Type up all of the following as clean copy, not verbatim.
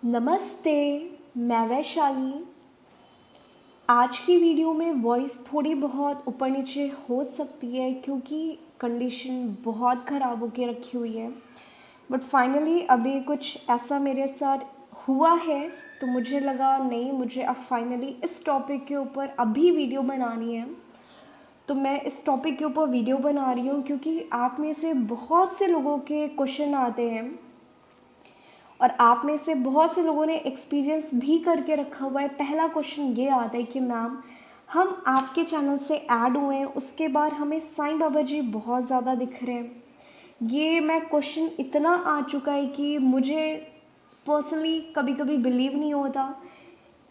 नमस्ते, मैं वैशाली। आज की वीडियो में वॉइस थोड़ी बहुत ऊपर नीचे हो सकती है क्योंकि कंडीशन बहुत ख़राब होके रखी हुई है। बट फाइनली अभी कुछ ऐसा मेरे साथ हुआ है तो मुझे लगा नहीं, मुझे अब फाइनली इस टॉपिक के ऊपर अभी वीडियो बनानी है। तो मैं इस टॉपिक के ऊपर वीडियो बना रही हूँ क्योंकि आप में से बहुत से लोगों के क्वेश्चन आते हैं और आप में से बहुत से लोगों ने एक्सपीरियंस भी करके रखा हुआ है। पहला क्वेश्चन ये आता है कि मैम, हम आपके चैनल से ऐड हुए हैं, उसके बाद हमें साईं बाबा जी बहुत ज़्यादा दिख रहे हैं। ये मैं क्वेश्चन इतना आ चुका है कि मुझे पर्सनली कभी कभी बिलीव नहीं होता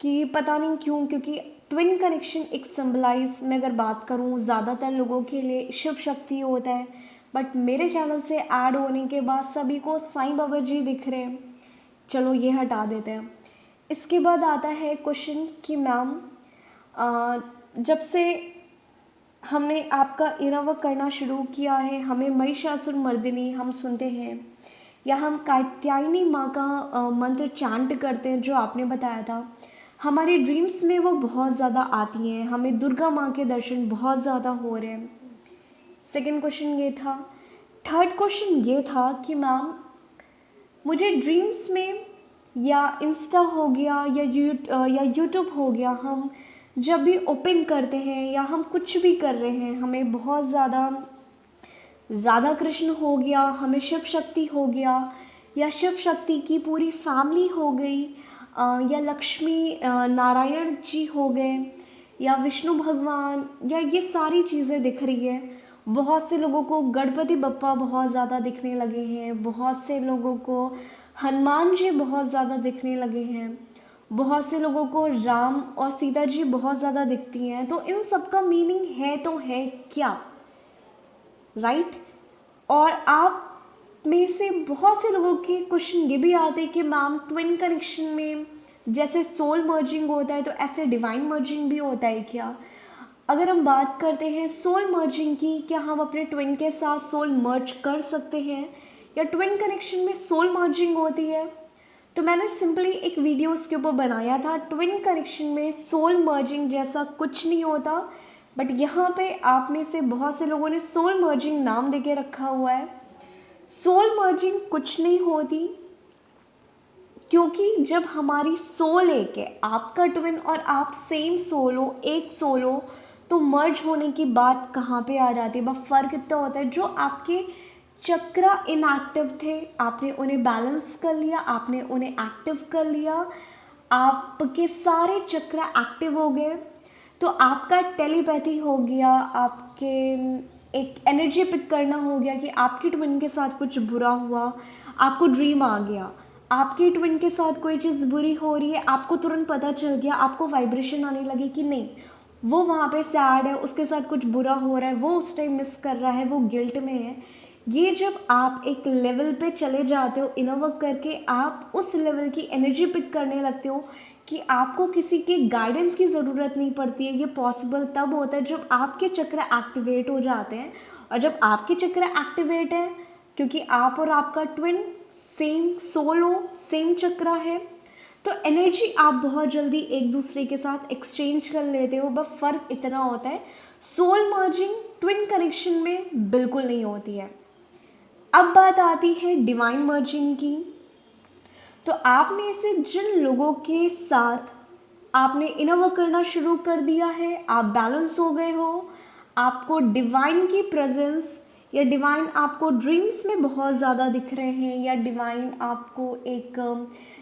कि पता नहीं क्यों, क्योंकि ट्विन कनेक्शन एक सिंबलाइज मैं अगर बात करूँ ज़्यादातर लोगों के लिए शिव शक्ति होता है, बट मेरे चैनल से ऐड होने के बाद सभी को साईं बाबा जी दिख रहे हैं। चलो ये हटा देते हैं। इसके बाद आता है क्वेश्चन कि मैम, जब से हमने आपका इरा वर्क करना शुरू किया है, हमें महिषासुर मर्दिनी हम सुनते हैं या हम कात्यायनी माँ का मंत्र चांट करते हैं जो आपने बताया था, हमारी ड्रीम्स में वो बहुत ज़्यादा आती हैं, हमें दुर्गा माँ के दर्शन बहुत ज़्यादा हो रहे हैं। सेकेंड क्वेश्चन ये था। थर्ड क्वेश्चन ये था कि मैम, मुझे ड्रीम्स में या इंस्टा हो गया या यूट्यूब हो गया, हम जब भी ओपन करते हैं या हम कुछ भी कर रहे हैं, हमें बहुत ज़्यादा राधा कृष्ण हो गया, हमें शिव शक्ति हो गया या शिव शक्ति की पूरी फैमिली हो गई, या लक्ष्मी नारायण जी हो गए या विष्णु भगवान, या ये सारी चीज़ें दिख रही है। बहुत से लोगों को गणपति बप्पा बहुत ज़्यादा दिखने लगे हैं, बहुत से लोगों को हनुमान जी बहुत ज़्यादा दिखने लगे हैं, बहुत से लोगों को राम और सीता जी बहुत ज़्यादा दिखती हैं। तो इन सब का मीनिंग है तो है क्या, राइट? और आप में से बहुत से लोगों के क्वेश्चन ये भी आते हैं कि मैम, ट्विन कनेक्शन में जैसे सोल मर्जिंग होता है तो ऐसे डिवाइन मर्जिंग भी होता है क्या? अगर हम बात करते हैं सोल मर्जिंग की, क्या हम अपने ट्विन के साथ सोल मर्ज कर सकते हैं या ट्विन कनेक्शन में सोल मर्जिंग होती है? तो मैंने सिंपली एक वीडियो उसके ऊपर बनाया था। ट्विन कनेक्शन में सोल मर्जिंग जैसा कुछ नहीं होता, बट यहाँ पे आप में से बहुत से लोगों ने सोल मर्जिंग नाम देके रखा हुआ है। सोल मर्जिंग कुछ नहीं होती, क्योंकि जब हमारी सोल एक है, आपका ट्विन और आप सेम सोल हो, एक सोल हो, तो मर्ज होने की बात कहाँ पे आ जाती है? बस फ़र्क इतना होता है, जो आपके चक्रा इनएक्टिव थे आपने उन्हें बैलेंस कर लिया, आपने उन्हें एक्टिव कर लिया, आपके सारे चक्रा एक्टिव हो गए, तो आपका टेलीपैथी हो गया, आपके एक एनर्जी पिक करना हो गया कि आपकी ट्विन के साथ कुछ बुरा हुआ, आपको ड्रीम आ गया, आपकी ट्विन के साथ कोई चीज़ बुरी हो रही है, आपको तुरंत पता चल गया, आपको वाइब्रेशन आने लगी कि नहीं, वो वहाँ पे सैड है, उसके साथ कुछ बुरा हो रहा है, वो उस टाइम मिस कर रहा है, वो गिल्ट में है। ये जब आप एक लेवल पे चले जाते हो, इनर वर्क करके आप उस लेवल की एनर्जी पिक करने लगते हो कि आपको किसी के गाइडेंस की ज़रूरत नहीं पड़ती है। ये पॉसिबल तब होता है जब आपके चक्र एक्टिवेट हो जाते हैं, और जब आपके चक्र एक्टिवेट है, क्योंकि आप और आपका ट्विन सेम सोल हो, सेम चक्र है, तो एनर्जी आप बहुत जल्दी एक दूसरे के साथ एक्सचेंज कर लेते हो। बस फ़र्क इतना होता है, सोल मर्जिंग ट्विन कनेक्शन में बिल्कुल नहीं होती है। अब बात आती है डिवाइन मर्जिंग की। तो आप में से जिन लोगों के साथ आपने इनर वर्क करना शुरू कर दिया है, आप बैलेंस हो गए हो, आपको डिवाइन की प्रेजेंस या डिवाइन आपको ड्रीम्स में बहुत ज़्यादा दिख रहे हैं, या डिवाइन आपको एक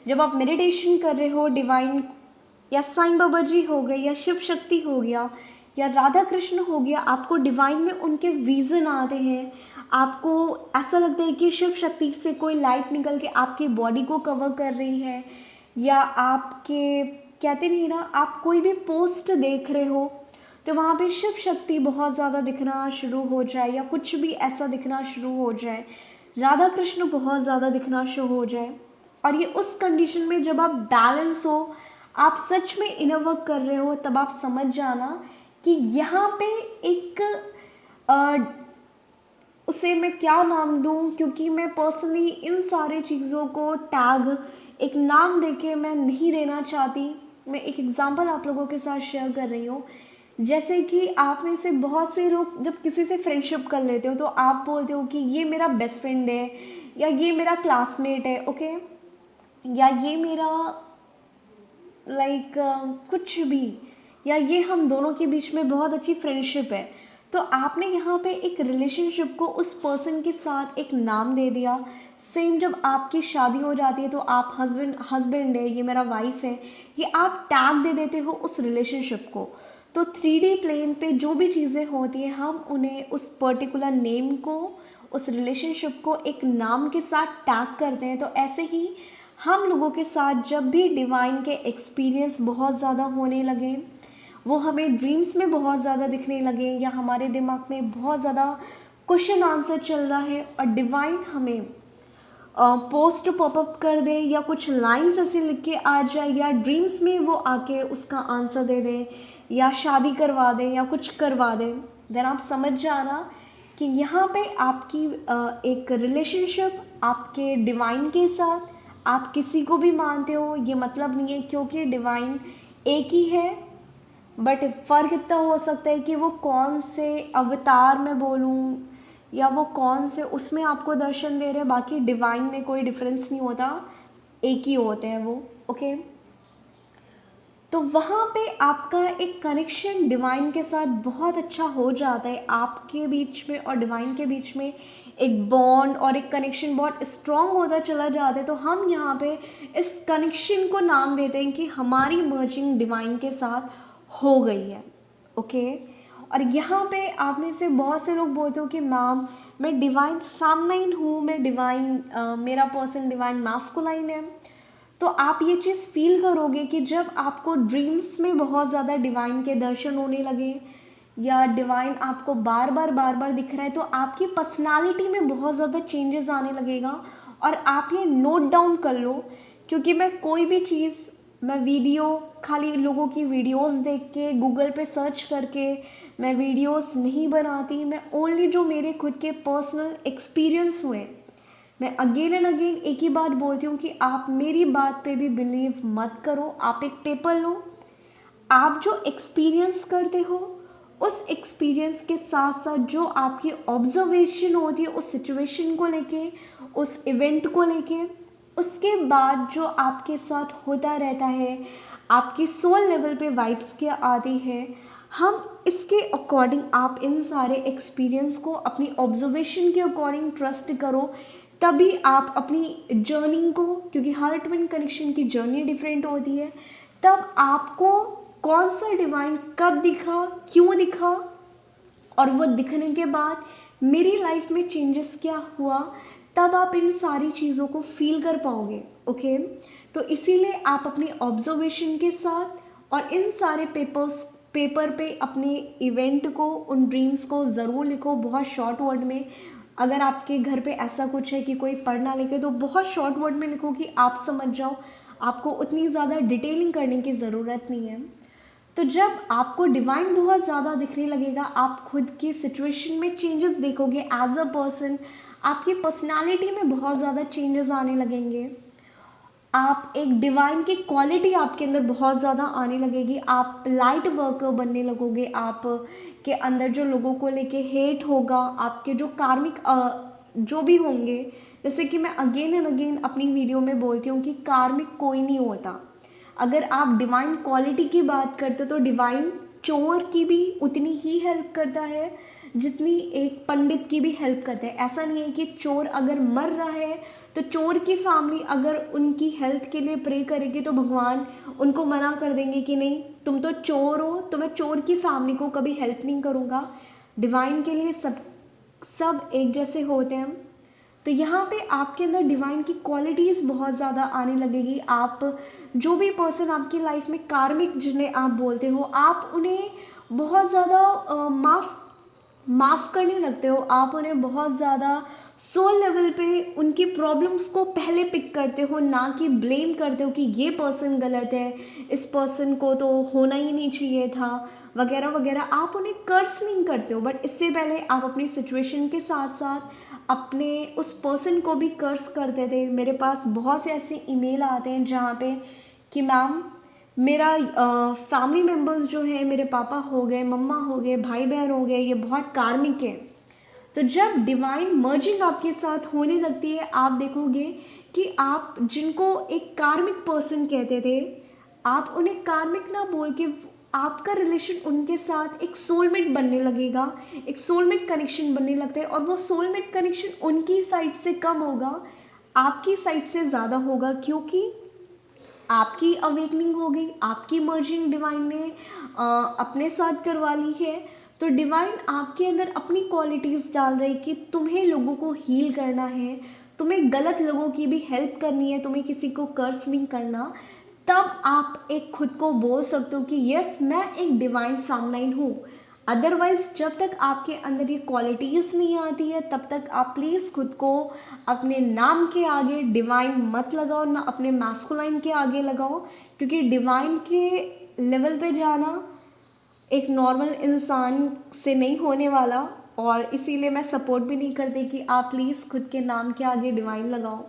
जब आप मेडिटेशन कर रहे हो, डिवाइन या साईं बाबा जी हो गए या शिव शक्ति हो गया या राधा कृष्ण हो गया, आपको डिवाइन में उनके विज़न आते हैं, आपको ऐसा लगता है कि शिव शक्ति से कोई लाइट निकल के आपकी बॉडी को कवर कर रही है, या आपके कहते नहीं ना, आप कोई भी पोस्ट देख रहे हो तो वहाँ पे शिव शक्ति बहुत ज़्यादा दिखना शुरू हो जाए, या कुछ भी ऐसा दिखना शुरू हो जाए, राधा कृष्ण बहुत ज़्यादा दिखना शुरू हो जाए, और ये उस कंडीशन में जब आप बैलेंस हो, आप सच में इनर वर्क कर रहे हो, तब आप समझ जाना कि यहाँ पे एक उसे मैं क्या नाम दूँ, क्योंकि मैं पर्सनली इन सारे चीज़ों को टैग एक नाम देके मैं नहीं रहना चाहती। मैं एक एग्जांपल आप लोगों के साथ शेयर कर रही हूँ। जैसे कि आप में से बहुत से लोग जब किसी से फ्रेंडशिप कर लेते हो तो आप बोलते हो कि ये मेरा बेस्ट फ्रेंड है, या ये मेरा क्लासमेट है, ओके, या ये मेरा लाइक कुछ भी, या ये हम दोनों के बीच में बहुत अच्छी फ्रेंडशिप है। तो आपने यहाँ पे एक रिलेशनशिप को उस पर्सन के साथ एक नाम दे दिया। सेम जब आपकी शादी हो जाती है तो आप हस्बैंड है, ये मेरा वाइफ है, ये आप टैग दे देते हो उस रिलेशनशिप को। तो 3D प्लेन पे जो भी चीज़ें होती हैं हम उन्हें उस पर्टिकुलर नेम को, उस रिलेशनशिप को एक नाम के साथ टैग करते हैं। तो ऐसे ही हम लोगों के साथ जब भी डिवाइन के एक्सपीरियंस बहुत ज़्यादा होने लगे, वो हमें ड्रीम्स में बहुत ज़्यादा दिखने लगे, या हमारे दिमाग में बहुत ज़्यादा क्वेश्चन आंसर चल रहा है और डिवाइन हमें पोस्ट पॉपअप कर दे, या कुछ लाइंस ऐसे लिख के आ जाए, या ड्रीम्स में वो आके उसका आंसर दे दे, या शादी करवा दे, या कुछ करवा दे, देन आप समझ जाना कि यहाँ पे आपकी एक रिलेशनशिप आपके डिवाइन के साथ, आप किसी को भी मानते हो ये मतलब नहीं है, क्योंकि डिवाइन एक ही है, बट फ़र्क इतना हो सकता है कि वो कौन से अवतार में बोलूँ, या वो कौन से उसमें आपको दर्शन दे रहे हैं। बाकी डिवाइन में कोई डिफरेंस नहीं होता, एक ही होते हैं वो, ओके। तो वहाँ पे आपका एक कनेक्शन डिवाइन के साथ बहुत अच्छा हो जाता है, आपके बीच में और डिवाइन के बीच में एक बॉन्ड और एक कनेक्शन बहुत स्ट्रॉन्ग होता चला जाता है। तो हम यहाँ पे इस कनेक्शन को नाम देते हैं कि हमारी मर्जिंग डिवाइन के साथ हो गई है, ओके। और यहाँ पे आप में से बहुत से लोग बोलते हो कि मैम मैं डिवाइन फेमिनाइन हूँ, मैं डिवाइन मेरा पर्सन डिवाइन मैस्कुलाइन है। तो आप ये चीज़ फील करोगे कि जब आपको ड्रीम्स में बहुत ज़्यादा डिवाइन के दर्शन होने लगे, या डिवाइन आपको बार बार दिख रहा है, तो आपकी पर्सनालिटी में बहुत ज़्यादा चेंजेस आने लगेगा। और आप ये नोट डाउन कर लो, क्योंकि मैं कोई भी चीज़, मैं वीडियो खाली लोगों की वीडियोस देख के गूगल पे सर्च करके मैं वीडियोस नहीं बनाती। मैं ओनली जो मेरे खुद के पर्सनल एक्सपीरियंस हुए, मैं अगेन एंड अगेन एक ही बात बोलती हूँ कि आप मेरी बात पे भी बिलीव मत करो। आप एक पेपर लो, आप जो एक्सपीरियंस करते हो उस एक्सपीरियंस के साथ साथ जो आपकी ऑब्जर्वेशन होती है उस सिचुएशन को लेके, उस इवेंट को लेके, उसके बाद जो आपके साथ होता रहता है, आपकी सोल लेवल पे वाइब्स क्या आती है, हम इसके अकॉर्डिंग आप इन सारे एक्सपीरियंस को अपनी ऑब्जर्वेशन के अकॉर्डिंग ट्रस्ट करो। तभी आप अपनी जर्नी को, क्योंकि हर ट्विन कनेक्शन की जर्नी डिफरेंट होती है, तब आपको कौन सा डिवाइन कब दिखा, क्यों दिखा, और वो दिखने के बाद मेरी लाइफ में चेंजेस क्या हुआ, तब आप इन सारी चीज़ों को फील कर पाओगे, ओके। तो इसीलिए आप अपनी ऑब्जर्वेशन के साथ और इन सारे पेपर पे अपने इवेंट को, उन ड्रीम्स को ज़रूर लिखो बहुत शॉर्ट वर्ड में। अगर आपके घर पे ऐसा कुछ है कि कोई पढ़ ना लिखे तो बहुत शॉर्ट वर्ड में लिखो कि आप समझ जाओ, आपको उतनी ज़्यादा डिटेलिंग करने की ज़रूरत नहीं है। तो जब आपको डिवाइन बहुत ज़्यादा दिखने लगेगा, आप खुद की सिचुएशन में चेंजेस देखोगे एज अ पर्सन, आपकी पर्सनालिटी में बहुत ज़्यादा चेंजेस आने लगेंगे, आप एक डिवाइन की क्वालिटी आपके अंदर बहुत ज़्यादा आने लगेगी, आप लाइट वर्कर बनने लगोगे, आप के अंदर जो लोगों को लेके हेट होगा, आपके जो कार्मिक जो भी होंगे, जैसे कि मैं अगेन एंड अगेन अपनी वीडियो में बोलती हूँ कि कार्मिक कोई नहीं होता। अगर आप डिवाइन क्वालिटी की बात करते हो तो डिवाइन चोर की भी उतनी ही हेल्प करता है जितनी एक पंडित की भी हेल्प करता है। ऐसा नहीं है कि चोर अगर मर रहा है तो चोर की फैमिली अगर उनकी हेल्थ के लिए प्रे करेगी तो भगवान उनको मना कर देंगे कि नहीं तुम तो चोर हो, तो मैं चोर की फैमिली को कभी हेल्प नहीं करूँगा। डिवाइन के लिए सब एक जैसे होते हैं। तो यहाँ पे आपके अंदर डिवाइन की क्वालिटीज़ बहुत ज़्यादा आने लगेगी। आप जो भी पर्सन आपकी लाइफ में कार्मिक जिन्हें आप बोलते हो, आप उन्हें बहुत ज़्यादा माफ़ करने लगते हो, आप उन्हें बहुत ज़्यादा सोल लेवल पे उनकी प्रॉब्लम्स को पहले पिक करते हो, ना कि ब्लेम करते हो कि ये पर्सन गलत है, इस पर्सन को तो होना ही नहीं चाहिए था वगैरह वगैरह। आप उन्हें कर्स नहीं करते हो, बट इससे पहले आप अपनी सिचुएशन के साथ साथ अपने उस पर्सन को भी कर्स करते थे। मेरे पास बहुत से ऐसे ईमेल आते हैं जहाँ पे कि मैम मेरा फैमिली मेम्बर्स जो है, मेरे पापा हो गए, मम्मा हो गए, भाई बहन हो गए, ये बहुत कार्मिक है। तो जब डिवाइन मर्जिंग आपके साथ होने लगती है, आप देखोगे कि आप जिनको एक कार्मिक पर्सन कहते थे, आप उन्हें कार्मिक ना बोल के आपका रिलेशन उनके साथ एक सोलमेट बनने लगेगा, एक सोलमेट कनेक्शन बनने लगता है। और वो सोलमेट कनेक्शन उनकी साइड से कम होगा, आपकी साइड से ज़्यादा होगा, क्योंकि आपकी अवेकनिंग हो गई, आपकी मर्जिंग डिवाइन ने अपने साथ करवा ली है। तो डिवाइन आपके अंदर अपनी क्वालिटीज़ डाल रही कि तुम्हें लोगों को हील करना है, तुम्हें गलत लोगों की भी हेल्प करनी है, तुम्हें किसी को कर्स नहीं करना। तब आप एक खुद को बोल सकते हो कि यस, मैं एक डिवाइन फेमिनाइन हूँ। अदरवाइज जब तक आपके अंदर ये क्वालिटीज़ नहीं आती है, तब तक आप प्लीज़ खुद को अपने नाम के आगे डिवाइन मत लगाओ, ना अपने मैस्कुलाइन के आगे लगाओ, क्योंकि डिवाइन के लेवल पे जाना एक नॉर्मल इंसान से नहीं होने वाला। और इसीलिए मैं सपोर्ट भी नहीं करती कि आप प्लीज़ खुद के नाम के आगे डिवाइन लगाओ।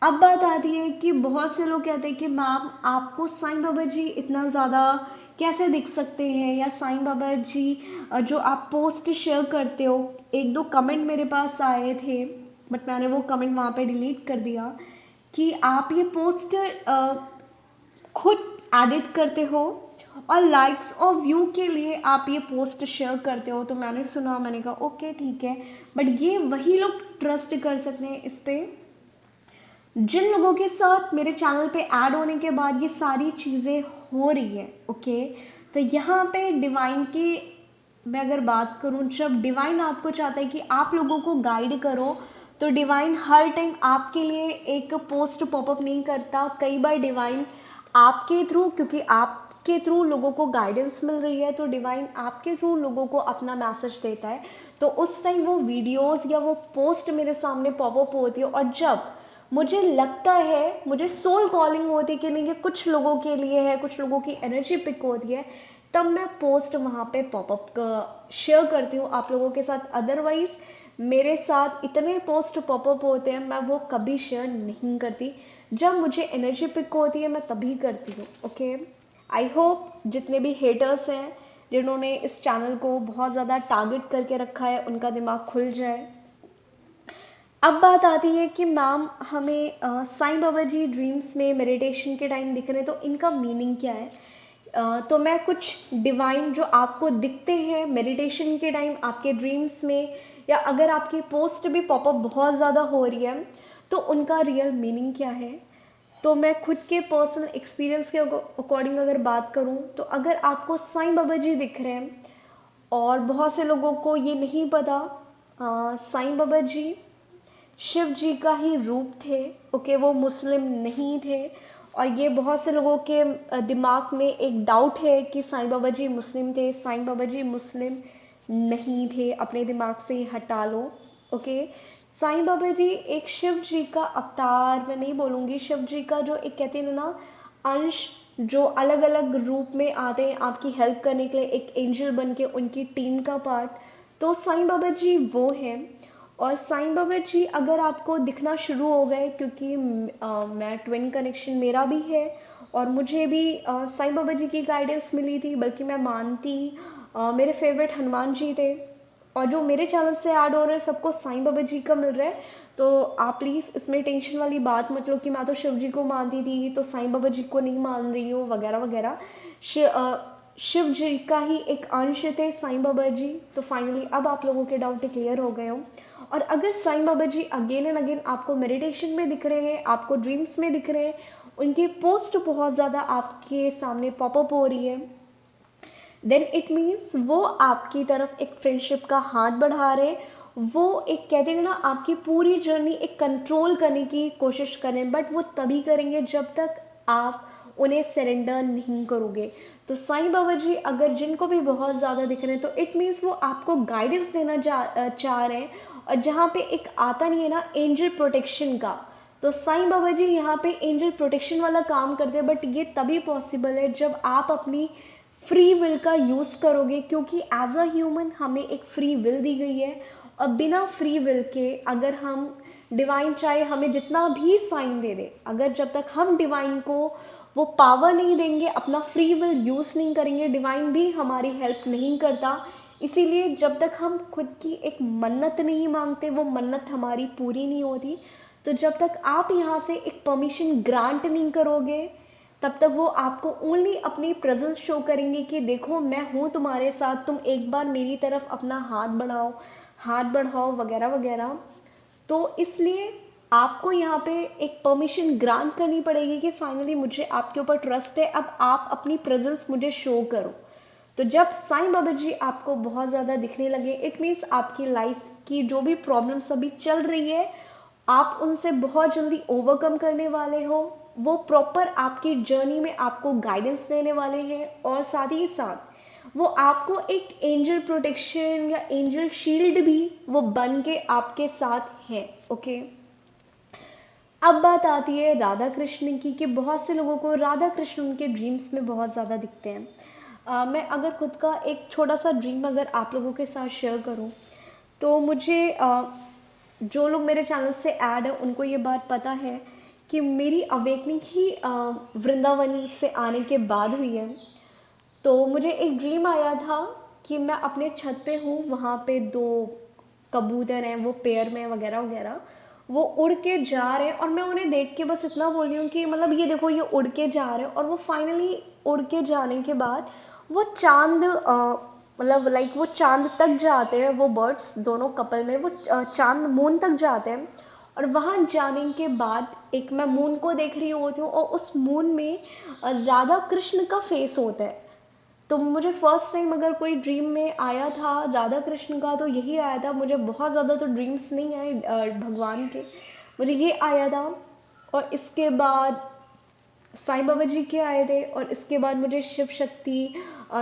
अब बात आती है कि बहुत से लोग कहते हैं कि मैम आपको साईं बाबा जी इतना ज़्यादा कैसे दिख सकते हैं, या साईं बाबा जी जो आप पोस्ट शेयर करते हो। एक दो कमेंट मेरे पास आए थे, बट मैंने वो कमेंट वहाँ पे डिलीट कर दिया कि आप ये पोस्ट खुद एडिट करते हो और लाइक्स और व्यू के लिए आप ये पोस्ट शेयर करते हो। तो मैंने सुना, मैंने कहा ओके ठीक है, बट ये वही लोग ट्रस्ट कर सकते हैं इस पर जिन लोगों के साथ मेरे चैनल पे ऐड होने के बाद ये सारी चीज़ें हो रही है। ओके, तो यहाँ पे डिवाइन की मैं अगर बात करूँ, जब डिवाइन आपको चाहता है कि आप लोगों को गाइड करो, तो डिवाइन हर टाइम आपके लिए एक पोस्ट पॉपअप नहीं करता। कई बार डिवाइन आपके थ्रू, क्योंकि आपके थ्रू लोगों को गाइडेंस मिल रही है, तो डिवाइन आपके थ्रू लोगों को अपना मैसेज देता है। तो उस टाइम वो वीडियोस या वो पोस्ट मेरे सामने पॉपअप होती है, और जब मुझे लगता है, मुझे सोल कॉलिंग होती है कि नहीं ये कुछ लोगों के लिए है, कुछ लोगों की एनर्जी पिक होती है, तब मैं पोस्ट वहाँ पे पॉपअप शेयर करती हूँ आप लोगों के साथ। अदरवाइज मेरे साथ इतने पोस्ट पॉपअप होते हैं, मैं वो कभी शेयर नहीं करती। जब मुझे एनर्जी पिक होती है मैं तभी करती हूँ। ओके, आई होप जितने भी हेटर्स हैं जिन्होंने इस चैनल को बहुत ज़्यादा टारगेट करके रखा है, उनका दिमाग खुल जाए। अब बात आती है कि मैम हमें साईं बाबा जी ड्रीम्स में मेडिटेशन के टाइम दिख रहे हैं, तो इनका मीनिंग क्या है। तो मैं कुछ डिवाइन जो आपको दिखते हैं मेडिटेशन के टाइम आपके ड्रीम्स में, या अगर आपकी पोस्ट भी पॉपअप बहुत ज़्यादा हो रही है, तो उनका रियल मीनिंग क्या है। तो मैं खुद के पर्सनल एक्सपीरियंस के अकॉर्डिंग अगर बात करूं, तो अगर आपको साईं बाबा जी दिख रहे हैं, और बहुत से लोगों को ये नहीं पता, साईं बाबा जी शिव जी का ही रूप थे। ओके, वो मुस्लिम नहीं थे, और ये बहुत से लोगों के दिमाग में एक डाउट है कि साईं बाबा जी मुस्लिम थे। साईं बाबा जी मुस्लिम नहीं थे, अपने दिमाग से ही हटा लो। ओके, साईं बाबा जी एक शिव जी का अवतार, मैं नहीं बोलूँगी, शिव जी का जो एक कहते हैं ना अंश, जो अलग अलग रूप में आते हैं आपकी हेल्प करने के लिए, एक एंजल बन के उनकी टीम का पार्ट। तो साईं बाबा जी वो हैं। और साईं बाबा जी अगर आपको दिखना शुरू हो गए, क्योंकि मैं ट्विन कनेक्शन मेरा भी है, और मुझे भी साईं बाबा जी की गाइडेंस मिली थी, बल्कि मैं मानती मेरे फेवरेट हनुमान जी थे। और जो मेरे चैनल से ऐड हो रहे हैं सबको साईं बाबा जी का मिल रहा है। तो आप प्लीज़ इसमें टेंशन वाली बात मत लो कि मैं तो शिव जी को मानती थी तो साईं बाबा जी को नहीं मान रही हूँ वगैरह वगैरह। शिव जी का ही एक अंश थे साईं बाबा जी। तो फाइनली अब आप लोगों के डाउट क्लियर हो गए हो। और अगर साईं बाबा जी अगेन एंड अगेन आपको मेडिटेशन में दिख रहे हैं, आपको ड्रीम्स में दिख रहे हैं, उनकी पोस्ट बहुत ज़्यादा आपके सामने पॉपअप हो रही है, देन इट मीन्स वो आपकी तरफ एक फ्रेंडशिप का हाथ बढ़ा रहे। वो एक कहते हैं ना आपकी पूरी जर्नी एक कंट्रोल करने की कोशिश करें, बट वो तभी करेंगे जब तक आप उन्हें सरेंडर नहीं करोगे। तो साईं बाबा जी अगर जिनको भी बहुत ज़्यादा दिख रहे हैं, तो इट मीन्स वो आपको गाइडेंस देना चाह रहे हैं। और जहाँ पे एक आता नहीं है ना एंजल प्रोटेक्शन का, तो साईं बाबा जी यहाँ पे एंजल प्रोटेक्शन वाला काम करते हैं। बट ये तभी पॉसिबल है जब आप अपनी फ्री विल का यूज़ करोगे, क्योंकि एज अ ह्यूमन हमें एक फ्री विल दी गई है, और बिना फ्री विल के अगर हम डिवाइन चाहे हमें जितना भी साइन दे दे, अगर जब तक हम डिवाइन को वो पावर नहीं देंगे, अपना फ्री विल यूज़ नहीं करेंगे, डिवाइन भी हमारी हेल्प नहीं करता। इसीलिए जब तक हम खुद की एक मन्नत नहीं मांगते, वो मन्नत हमारी पूरी नहीं होती। तो जब तक आप यहाँ से एक परमिशन ग्रांट नहीं करोगे, तब तक वो आपको ओनली अपनी प्रेजेंस शो करेंगे कि देखो मैं हूँ तुम्हारे साथ, तुम एक बार मेरी तरफ अपना हाथ बढ़ाओ वगैरह वगैरह। तो इसलिए आपको यहाँ पे एक परमिशन ग्रांट करनी पड़ेगी कि फाइनली मुझे आपके ऊपर ट्रस्ट है, अब आप अपनी प्रेजेंस मुझे शो करो। तो जब साईं बाबा जी आपको बहुत ज़्यादा दिखने लगे, इट मीन्स आपकी लाइफ की जो भी प्रॉब्लम्स अभी चल रही है, आप उनसे बहुत जल्दी ओवरकम करने वाले हो। वो प्रॉपर आपकी जर्नी में आपको गाइडेंस देने वाले हैं, और साथ ही साथ वो आपको एक एंजल प्रोटेक्शन या एंजल शील्ड भी वो बन के आपके साथ है। ओके, अब बात आती है राधा कृष्ण की, कि बहुत से लोगों को राधा कृष्ण उनके ड्रीम्स में बहुत ज़्यादा दिखते हैं। मैं अगर खुद का एक छोटा सा ड्रीम अगर आप लोगों के साथ शेयर करूं, तो मुझे जो लोग मेरे चैनल से ऐड है उनको ये बात पता है कि मेरी अवेकनिंग ही वृंदावन से आने के बाद हुई है। तो मुझे एक ड्रीम आया था कि मैं अपने छत पे हूँ, वहाँ पे 2 कबूतर हैं, वो पेयर में वगैरह वगैरह, वो उड़ के जा रहे हैं, और मैं उन्हें देख के बस इतना बोल रही हूँ कि मतलब ये देखो ये उड़ के जा रहे हैं। और वो फाइनली उड़ के जाने के बाद वो चांद मतलब लाइक वो चांद तक जाते हैं, वो बर्ड्स दोनों कपल में वो चांद मून तक जाते हैं। और वहाँ जाने के बाद एक मैं मून को देख रही होती हूँ, और उस मून में राधा कृष्ण का फेस होता है। तो मुझे फर्स्ट टाइम अगर कोई ड्रीम में आया था राधा कृष्ण का, तो यही आया था। मुझे बहुत ज़्यादा तो ड्रीम्स नहीं आए भगवान के, मुझे ये आया था। और इसके बाद साईं बाबा जी के आए थे, और इसके बाद मुझे शिव शक्ति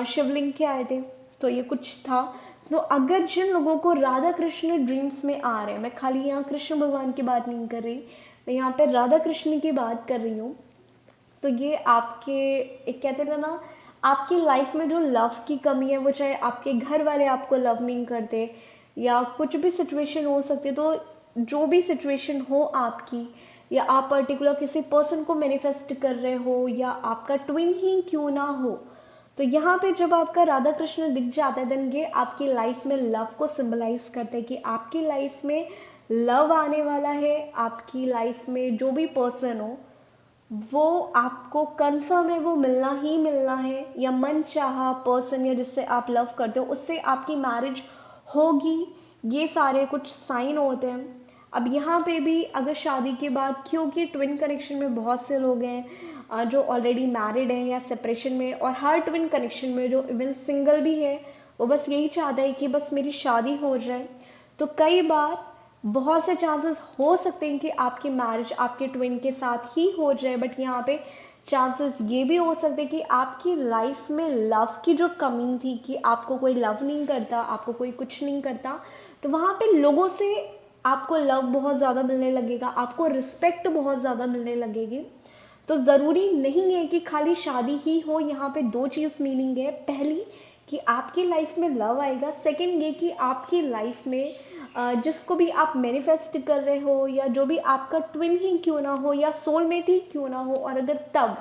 शिवलिंग के आए थे। तो ये कुछ था। तो अगर जिन लोगों को राधा कृष्ण ड्रीम्स में आ रहे हैं, मैं खाली यहाँ कृष्ण भगवान की बात नहीं कर रही, मैं यहाँ पे राधा कृष्ण की बात कर रही हूँ। तो ये आपके एक कहते हैं ना, आपकी लाइफ में जो लव की कमी है, वो चाहे आपके घर वाले आपको लव नहीं करते, या कुछ भी सिचुएशन हो सकती है। तो जो भी सिचुएशन हो आपकी, या आप पर्टिकुलर किसी पर्सन को मैनिफेस्ट कर रहे हो, या आपका ट्विन ही क्यों ना हो, तो यहाँ पे जब आपका राधा कृष्ण दिख जाता है, देन ये आपकी लाइफ में लव को सिंबलाइज करते हैं कि आपकी लाइफ में लव आने वाला है। आपकी लाइफ में जो भी पर्सन हो, वो आपको कंफर्म है वो मिलना ही मिलना है, या मन चाहा पर्सन या जिससे आप लव करते हो उससे आपकी मैरिज होगी। ये सारे कुछ साइन होते हैं। अब यहाँ पे भी अगर शादी के बाद, क्योंकि ट्विन कनेक्शन में बहुत से लोग हैं जो ऑलरेडी मैरिड हैं या सेपरेशन में, और हर ट्विन कनेक्शन में जो इवन सिंगल भी है, वो बस यही चाहता है कि बस मेरी शादी हो जाए। तो कई बार बहुत से चांसेस हो सकते हैं कि आपकी मैरिज आपके ट्विन के साथ ही हो जाए, बट यहाँ पे चांसेस ये भी हो सकते हैं कि आपकी लाइफ में लव की जो कमी थी, कि आपको कोई लव नहीं करता, आपको कोई कुछ नहीं करता, तो वहाँ पे लोगों से आपको लव बहुत ज़्यादा मिलने लगेगा, आपको रिस्पेक्ट बहुत ज़्यादा मिलने लगेगी। तो ज़रूरी नहीं है कि खाली शादी ही हो। यहाँ पे 2 चीज़ मीनिंग है। पहली कि आपकी लाइफ में लव आएगा, सेकंड ये कि आपकी लाइफ में जिसको भी आप मैनिफेस्ट कर रहे हो, या जो भी आपका ट्विन ही क्यों ना हो, या सोलमेट ही क्यों ना हो, और अगर तब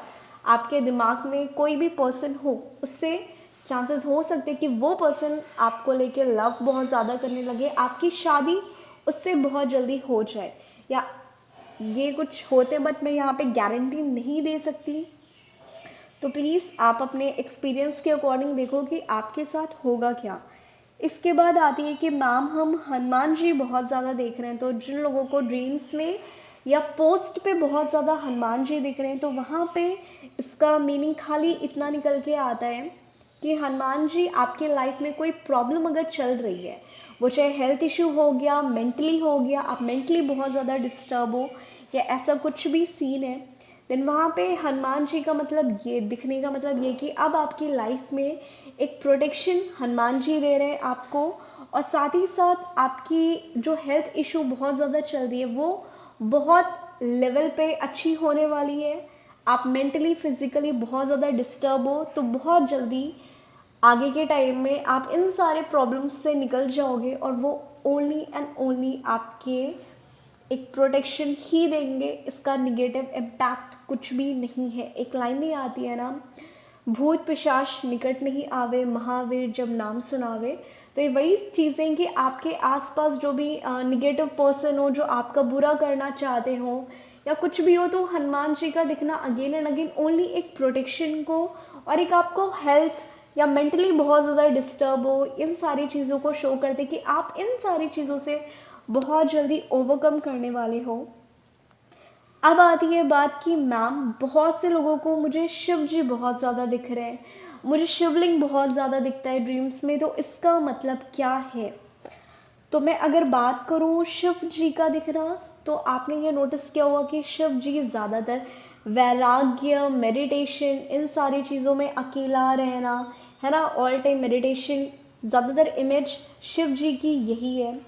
आपके दिमाग में कोई भी पर्सन हो, उससे चांसेस हो सकते हैं कि वो पर्सन आपको लेके लव बहुत ज़्यादा करने लगे, आपकी शादी उससे बहुत जल्दी हो जाए, या ये कुछ होते, बट मैं यहाँ पे गारंटी नहीं दे सकती। तो प्लीज़ आप अपने एक्सपीरियंस के अकॉर्डिंग देखो कि आपके साथ होगा क्या। इसके बाद आती है कि मैम हम हनुमान जी बहुत ज़्यादा देख रहे हैं। तो जिन लोगों को ड्रीम्स में या पोस्ट पे बहुत ज़्यादा हनुमान जी दिख रहे हैं, तो वहाँ पे इसका मीनिंग खाली इतना निकल के आता है कि हनुमान जी आपके लाइफ में कोई प्रॉब्लम अगर चल रही है, वो चाहे हेल्थ इशू हो गया, मेंटली हो गया, आप मेंटली बहुत ज़्यादा डिस्टर्ब हो, या ऐसा कुछ भी सीन है, देन वहाँ पे हनुमान जी का मतलब ये दिखने का मतलब ये कि अब आपकी लाइफ में एक प्रोटेक्शन हनुमान जी दे रहे हैं आपको। और साथ ही साथ आपकी जो हेल्थ इशू बहुत ज़्यादा चल रही है, वो बहुत लेवल पे अच्छी होने वाली है। आप मेंटली फिजिकली बहुत ज़्यादा डिस्टर्ब हो, तो बहुत जल्दी आगे के टाइम में आप इन सारे प्रॉब्लम्स से निकल जाओगे, और वो ओनली एंड ओनली आपके एक प्रोटेक्शन ही देंगे, इसका निगेटिव इम्पैक्ट कुछ भी नहीं है। एक लाइन नहीं आती है ना, भूत पिशाच निकट नहीं आवे, महावीर जब नाम सुनावे। तो ये वही चीज़ें कि आपके आसपास जो भी निगेटिव पर्सन हो, जो आपका बुरा करना चाहते हो या कुछ भी हो, तो हनुमान जी का दिखना अगेन एंड अगेन ओनली एक प्रोटेक्शन को और एक आपको हेल्थ या मेंटली बहुत ज़्यादा डिस्टर्ब हो, इन सारी चीज़ों को शो करते कि आप इन सारी चीज़ों से बहुत जल्दी ओवरकम करने वाले हो। अब आती है बात कि मैम बहुत से लोगों को मुझे शिव जी बहुत ज़्यादा दिख रहे हैं, मुझे शिवलिंग बहुत ज़्यादा दिखता है ड्रीम्स में, तो इसका मतलब क्या है? तो मैं अगर बात करूँ शिव जी का दिखना, तो आपने ये नोटिस किया होगा कि शिव जी ज़्यादातर वैराग्य, मेडिटेशन, इन सारी चीज़ों में अकेला रहना, है ना, ऑल टाइम मेडिटेशन, ज़्यादातर इमेज शिव जी की यही है।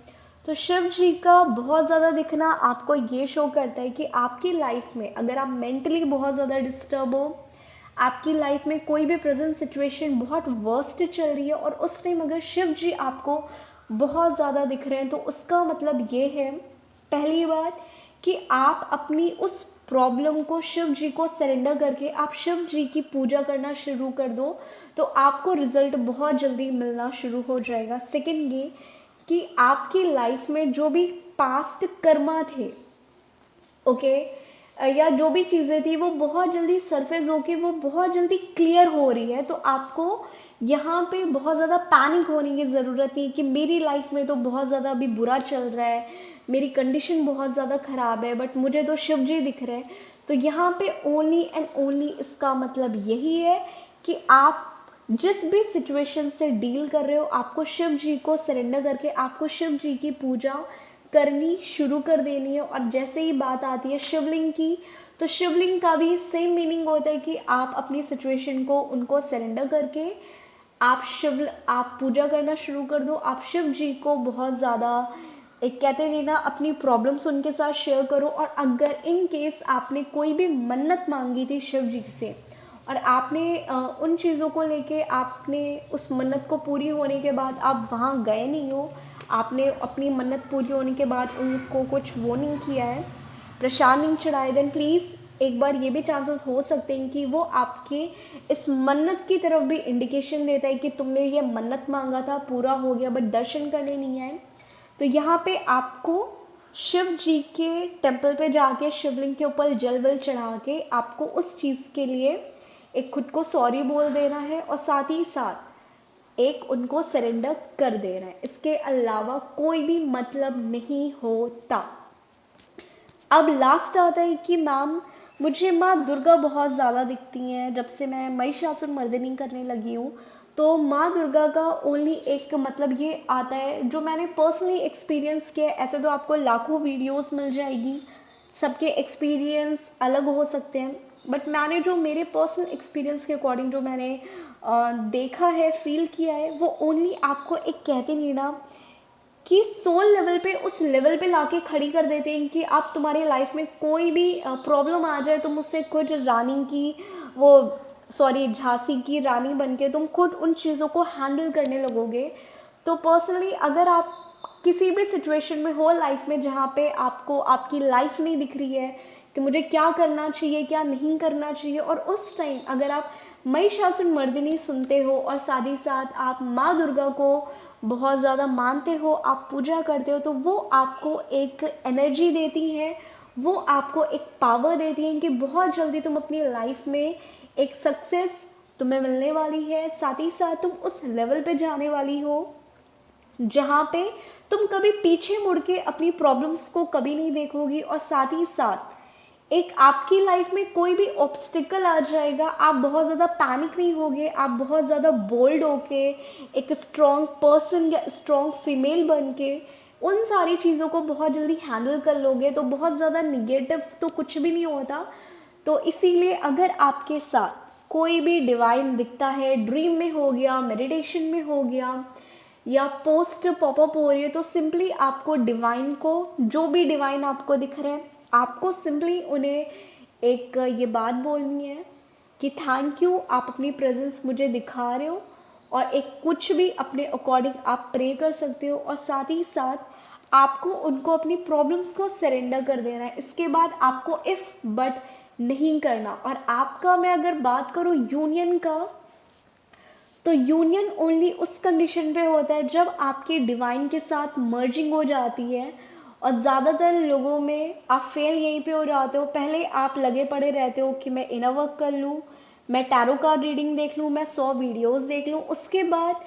तो शिव जी का बहुत ज़्यादा दिखना आपको ये शो करता है कि आपकी लाइफ में अगर आप मेंटली बहुत ज़्यादा डिस्टर्ब हो, आपकी लाइफ में कोई भी प्रेजेंट सिचुएशन बहुत वर्स्ट चल रही है और उस टाइम अगर शिव जी आपको बहुत ज़्यादा दिख रहे हैं, तो उसका मतलब ये है, पहली बात, कि आप अपनी उस प्रॉब्लम को शिव जी को सरेंडर करके आप शिव जी की पूजा करना शुरू कर दो, तो आपको रिजल्ट बहुत जल्दी मिलना शुरू हो जाएगा। सेकेंड ये कि आपकी लाइफ में जो भी पास्ट कर्मा थे, ओके, या जो भी चीज़ें थी वो बहुत जल्दी सरफेस होके वो बहुत जल्दी क्लियर हो रही है। तो आपको यहाँ पे बहुत ज़्यादा पैनिक होने की ज़रूरत नहीं कि मेरी लाइफ में तो बहुत ज़्यादा अभी बुरा चल रहा है, मेरी कंडीशन बहुत ज़्यादा ख़राब है, बट मुझे तो शिव जी दिख रहे हैं। तो यहाँ पे ओनली एंड ओनली इसका मतलब यही है कि आप जिस भी सिचुएशन से डील कर रहे हो, आपको शिव जी को सरेंडर करके आपको शिव जी की पूजा करनी शुरू कर देनी है। और जैसे ही बात आती है शिवलिंग की, तो शिवलिंग का भी सेम मीनिंग होता है कि आप अपनी सिचुएशन को उनको सरेंडर करके आप पूजा करना शुरू कर दो। आप शिव जी को बहुत ज़्यादा एक कहते हैं ना, अपनी प्रॉब्लम्स उनके साथ शेयर करो। और अगर इन केस आपने कोई भी मन्नत मांगी थी शिव जी से और आपने उन चीज़ों को लेके आपने उस मन्नत को पूरी होने के बाद आप वहाँ गए नहीं हो, आपने अपनी मन्नत पूरी होने के बाद उनको कुछ वो नहीं किया है, प्रसाद नहीं चढ़ाए, देन प्लीज़ एक बार ये भी चांसेस हो सकते हैं कि वो आपके इस मन्नत की तरफ भी इंडिकेशन देता है कि तुमने ये मन्नत मांगा था, पूरा हो गया, बट दर्शन करने नहीं आए। तो यहाँ पे आपको शिव जी के टेम्पल पे जाके शिवलिंग के ऊपर जल वल चढ़ा के आपको उस चीज़ के लिए एक खुद को सॉरी बोल देना है और साथ ही साथ एक उनको सरेंडर कर देना है। इसके अलावा कोई भी मतलब नहीं होता। अब लास्ट आता है कि मैम मुझे माँ दुर्गा बहुत ज़्यादा दिखती हैं जब से मैं महिषासुर मर्दिनी करने लगी हूँ। तो माँ दुर्गा का ओनली एक मतलब ये आता है जो मैंने पर्सनली एक्सपीरियंस किया है। ऐसे तो आपको लाखों वीडियोस मिल जाएगी, सबके एक्सपीरियंस अलग हो सकते हैं, बट मैंने जो मेरे पर्सनल एक्सपीरियंस के अकॉर्डिंग जो मैंने देखा है, फील किया है, वो ओनली आपको एक कहते नहीं ना कि सोल लेवल पे, उस लेवल पे लाके खड़ी कर देते हैं कि आप तुम्हारी लाइफ में कोई भी प्रॉब्लम आ जाए, तुम उससे खुद रानी की झांसी की रानी बनके तुम खुद उन चीज़ों को हैंडल करने लगोगे। तो पर्सनली अगर आप किसी भी सिचुएशन में हो लाइफ में जहाँ पे आपको आपकी लाइफ नहीं दिख रही है कि मुझे क्या करना चाहिए क्या नहीं करना चाहिए, और उस टाइम अगर आप महिषासुर मर्दिनी सुनते हो और साथ ही साथ आप माँ दुर्गा को बहुत ज़्यादा मानते हो, आप पूजा करते हो, तो वो आपको एक एनर्जी देती हैं, वो आपको एक पावर देती हैं कि बहुत जल्दी तुम अपनी लाइफ में एक सक्सेस तुम्हें मिलने वाली है। साथ ही साथ तुम उस लेवल पे जाने वाली हो जहाँ पे तुम कभी पीछे मुड़ के अपनी प्रॉब्लम्स को कभी नहीं देखोगी, और साथ ही साथ एक आपकी लाइफ में कोई भी ऑब्स्टिकल आ जाएगा, आप बहुत ज़्यादा पैनिक नहीं होगे, आप बहुत ज़्यादा बोल्ड होके एक स्ट्रॉन्ग पर्सन या स्ट्रॉन्ग फीमेल बन के उन सारी चीज़ों को बहुत जल्दी हैंडल कर लोगे। तो बहुत ज़्यादा निगेटिव तो कुछ भी नहीं होता। तो इसीलिए अगर आपके साथ कोई भी डिवाइन दिखता है, ड्रीम में हो गया, मेडिटेशन में हो गया, या पोस्ट पॉपअप हो रही है, तो सिंपली आपको डिवाइन को, जो भी डिवाइन आपको दिख रहे हैं, आपको सिंपली उन्हें ये बात बोलनी है कि थैंक यू, आप अपनी प्रेजेंस मुझे दिखा रहे हो और एक कुछ भी अपने अकॉर्डिंग आप प्रे कर सकते हो, और साथ ही साथ आपको उनको अपनी प्रॉब्लम्स को सरेंडर कर देना है। इसके बाद आपको इफ़ बट नहीं करना। और आपका मैं अगर बात करूँ यूनियन का, तो यूनियन ओनली उस कंडीशन पे होता है जब आपकी डिवाइन के साथ मर्जिंग हो जाती है। और ज़्यादातर लोगों में आप फेल यहीं पे हो जाते हो। पहले आप लगे पड़े रहते हो कि मैं इनर वर्क कर लूँ, मैं टैरो कार्ड रीडिंग देख लूँ, मैं 100 वीडियोस देख लूँ। उसके बाद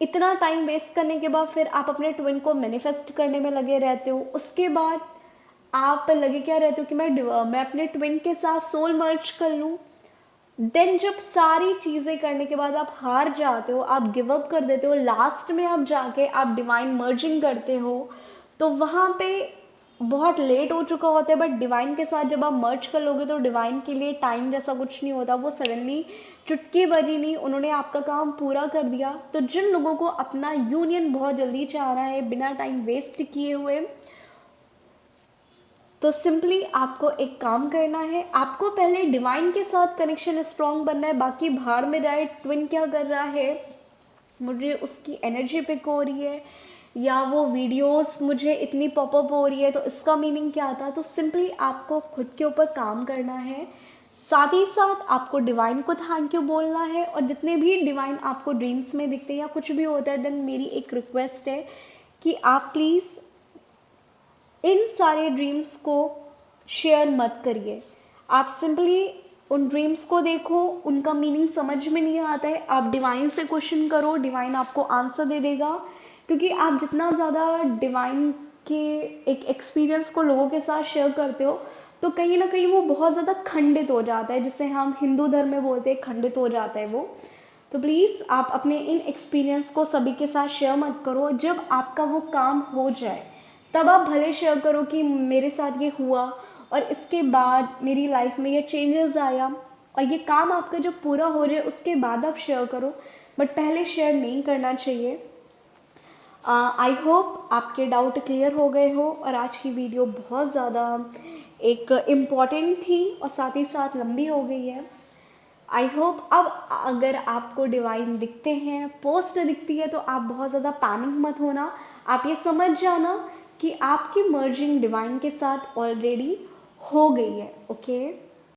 इतना टाइम वेस्ट करने के बाद फिर आप अपने ट्विन को मैनिफेस्ट करने में लगे रहते हो। उसके बाद आप लगे क्या रहते हो कि मैं अपने ट्विन के साथ सोल मर्ज कर लूँ। देन जब सारी चीज़ें करने के बाद आप हार जाते हो, आप गिव अप कर देते हो, लास्ट में आप जाके आप डिवाइन मर्जिंग करते हो, तो वहाँ पे बहुत लेट हो चुका होता है। बट डिवाइन के साथ जब आप मर्ज कर लोगे तो डिवाइन के लिए टाइम जैसा कुछ नहीं होता। वो सडनली चुटकी बजी नहीं, उन्होंने आपका काम पूरा कर दिया। तो जिन लोगों को अपना यूनियन बहुत जल्दी चाहना है बिना टाइम वेस्ट किए हुए, तो सिंपली आपको एक काम करना है, आपको पहले डिवाइन के साथ कनेक्शन स्ट्रॉन्ग बनना है। बाकी भाड़ में जाए ट्विन क्या कर रहा है, मुझे उसकी एनर्जी पिक हो रही है, या वो वीडियोस मुझे इतनी पॉपअप हो रही है, तो इसका मीनिंग क्या था। तो सिंपली आपको खुद के ऊपर काम करना है। साथ ही साथ आपको डिवाइन को थैंक यू बोलना है। और जितने भी डिवाइन आपको ड्रीम्स में दिखते हैं या कुछ भी होता है, देन मेरी एक रिक्वेस्ट है कि आप प्लीज़ इन सारे ड्रीम्स को शेयर मत करिए। आप सिंपली उन ड्रीम्स को देखो, उनका मीनिंग समझ में नहीं आता है, आप डिवाइन से क्वेश्चन करो, डिवाइन आपको आंसर दे देगा। क्योंकि आप जितना ज़्यादा डिवाइन के एक एक्सपीरियंस को लोगों के साथ शेयर करते हो, तो कहीं ना कहीं वो बहुत ज़्यादा खंडित हो जाता है, जिसे हम हिंदू धर्म में बोलते हैं खंडित हो जाता है वो। तो प्लीज़ आप अपने इन एक्सपीरियंस को सभी के साथ शेयर मत करो। जब आपका वो काम हो जाए तब आप भले शेयर करो कि मेरे साथ ये हुआ और इसके बाद मेरी लाइफ में ये चेंजेस आया, और ये काम आपका जब पूरा हो जाए उसके बाद आप शेयर करो, बट पहले शेयर नहीं करना चाहिए। आई होप आपके डाउट क्लियर हो गए हो। और आज की वीडियो बहुत ज़्यादा एक इम्पॉर्टेंट थी और साथ ही साथ लंबी हो गई है। आई होप अब अगर आपको डिवाइन दिखते हैं, पोस्ट दिखती है, तो आप बहुत ज़्यादा पैनिक मत होना। आप ये समझ जाना कि आपकी मर्जिंग डिवाइन के साथ ऑलरेडी हो गई है। ओके।